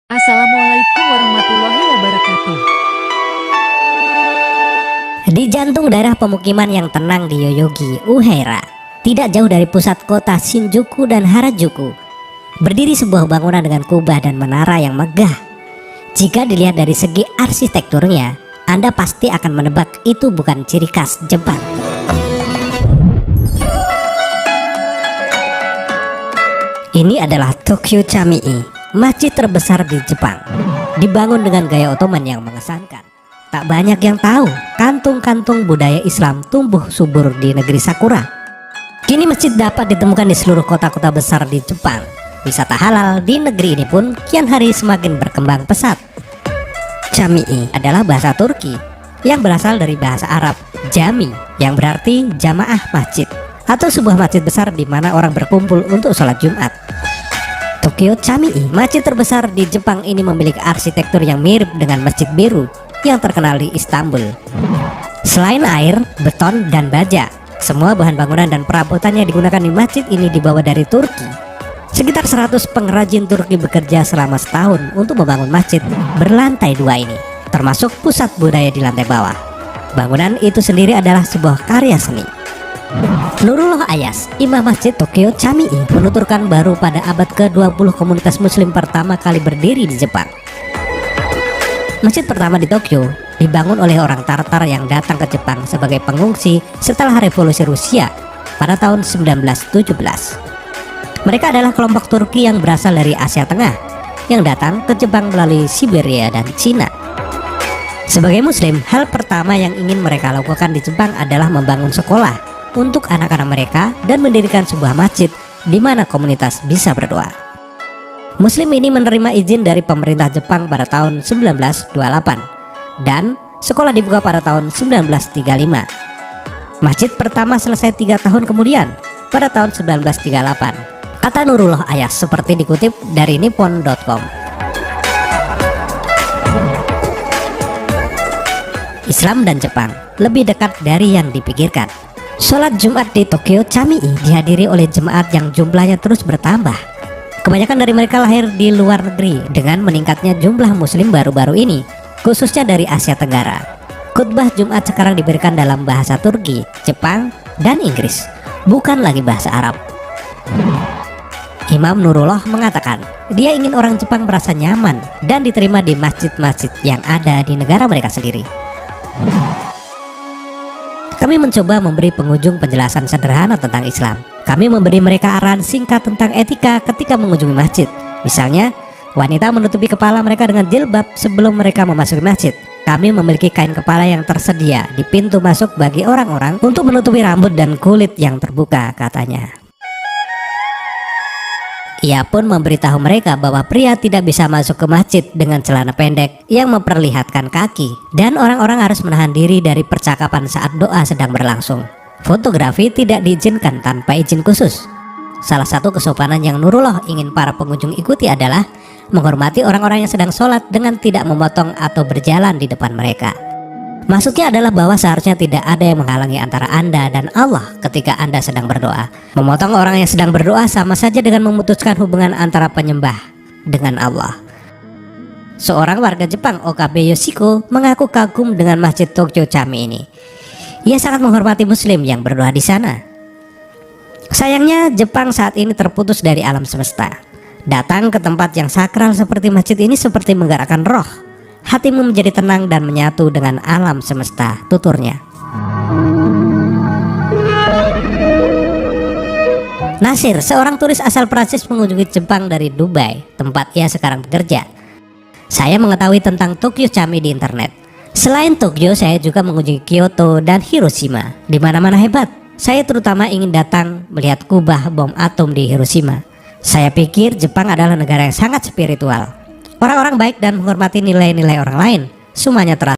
Assalamualaikum warahmatullahi wabarakatuh. Di jantung daerah pemukiman yang tenang di Yoyogi, Uehara, tidak jauh dari pusat kota Shinjuku dan Harajuku, berdiri sebuah bangunan dengan kubah dan menara yang megah. Jika dilihat dari segi arsitekturnya, Anda pasti akan menebak itu bukan ciri khas Jepang. Ini adalah Tokyo Chamii, masjid terbesar di Jepang. Dibangun dengan gaya Ottoman yang mengesankan. Tak banyak yang tahu, kantung-kantung budaya Islam tumbuh subur di negeri Sakura. Kini masjid dapat ditemukan di seluruh kota-kota besar di Jepang. Wisata halal di negeri ini pun kian hari semakin berkembang pesat. Chamii adalah bahasa Turki yang berasal dari bahasa Arab jami, yang berarti jamaah masjid, atau sebuah masjid besar di mana orang berkumpul untuk sholat Jumat. Tokyo Chamii, masjid terbesar di Jepang ini memiliki arsitektur yang mirip dengan Masjid Biru yang terkenal di Istanbul. Selain air, beton, dan baja, semua bahan bangunan dan perabotan yang digunakan di masjid ini dibawa dari Turki. Sekitar 100 pengrajin Turki bekerja selama setahun untuk membangun masjid berlantai 2 ini, termasuk pusat budaya di lantai bawah. Bangunan itu sendiri adalah sebuah karya seni. Nurullah Ayas, imam masjid Tokyo Chamii, menuturkan baru pada abad ke-20 komunitas muslim pertama kali berdiri di Jepang. Masjid pertama di Tokyo dibangun oleh orang Tartar yang datang ke Jepang sebagai pengungsi setelah revolusi Rusia pada tahun 1917. Mereka adalah kelompok Turki yang berasal dari Asia Tengah yang datang ke Jepang melalui Siberia dan Cina. Sebagai muslim, hal pertama yang ingin mereka lakukan di Jepang adalah membangun sekolah untuk anak-anak mereka dan mendirikan sebuah masjid di mana komunitas bisa berdoa. Muslim ini menerima izin dari pemerintah Jepang pada tahun 1928 dan sekolah dibuka pada tahun 1935. Masjid pertama selesai 3 tahun kemudian pada tahun 1938, kata Nurullah Ayas seperti dikutip dari nippon.com. Islam dan Jepang lebih dekat dari yang dipikirkan. Sholat Jumat di Tokyo Chamii dihadiri oleh jemaat yang jumlahnya terus bertambah. Kebanyakan dari mereka lahir di luar negeri dengan meningkatnya jumlah muslim baru-baru ini, khususnya dari Asia Tenggara. Khutbah Jumat sekarang diberikan dalam bahasa Turki, Jepang, dan Inggris, bukan lagi bahasa Arab. Imam Nurullah mengatakan, dia ingin orang Jepang merasa nyaman dan diterima di masjid-masjid yang ada di negara mereka sendiri. Kami mencoba memberi pengunjung penjelasan sederhana tentang Islam. Kami memberi mereka arahan singkat tentang etika ketika mengunjungi masjid. Misalnya, wanita menutupi kepala mereka dengan jilbab sebelum mereka memasuki masjid. Kami memiliki kain kepala yang tersedia di pintu masuk bagi orang-orang untuk menutupi rambut dan kulit yang terbuka, katanya. Ia pun memberitahu mereka bahwa pria tidak bisa masuk ke masjid dengan celana pendek yang memperlihatkan kaki, dan orang-orang harus menahan diri dari percakapan saat doa sedang berlangsung. Fotografi tidak diizinkan tanpa izin khusus. Salah satu kesopanan yang Nurullah ingin para pengunjung ikuti adalah menghormati orang-orang yang sedang sholat dengan tidak memotong atau berjalan di depan mereka. Maksudnya adalah bahwa seharusnya tidak ada yang menghalangi antara Anda dan Allah ketika Anda sedang berdoa. Memotong orang yang sedang berdoa sama saja dengan memutuskan hubungan antara penyembah dengan Allah. Seorang warga Jepang, Okabe Yoshiko, mengaku kagum dengan masjid Tokyo Chamii ini. Ia sangat menghormati muslim yang berdoa di sana. Sayangnya Jepang saat ini terputus dari alam semesta. Datang ke tempat yang sakral seperti masjid ini seperti menggerakkan roh. Hatimu menjadi tenang dan menyatu dengan alam semesta, tuturnya. Nasir, seorang turis asal Prancis mengunjungi Jepang dari Dubai, tempat ia sekarang bekerja. Saya mengetahui tentang Tokyo Chamii di internet. Selain Tokyo, saya juga mengunjungi Kyoto dan Hiroshima. Di mana-mana hebat. Saya terutama ingin datang melihat kubah bom atom di Hiroshima. Saya pikir Jepang adalah negara yang sangat spiritual. Orang-orang baik dan menghormati nilai-nilai orang lain, semuanya terasa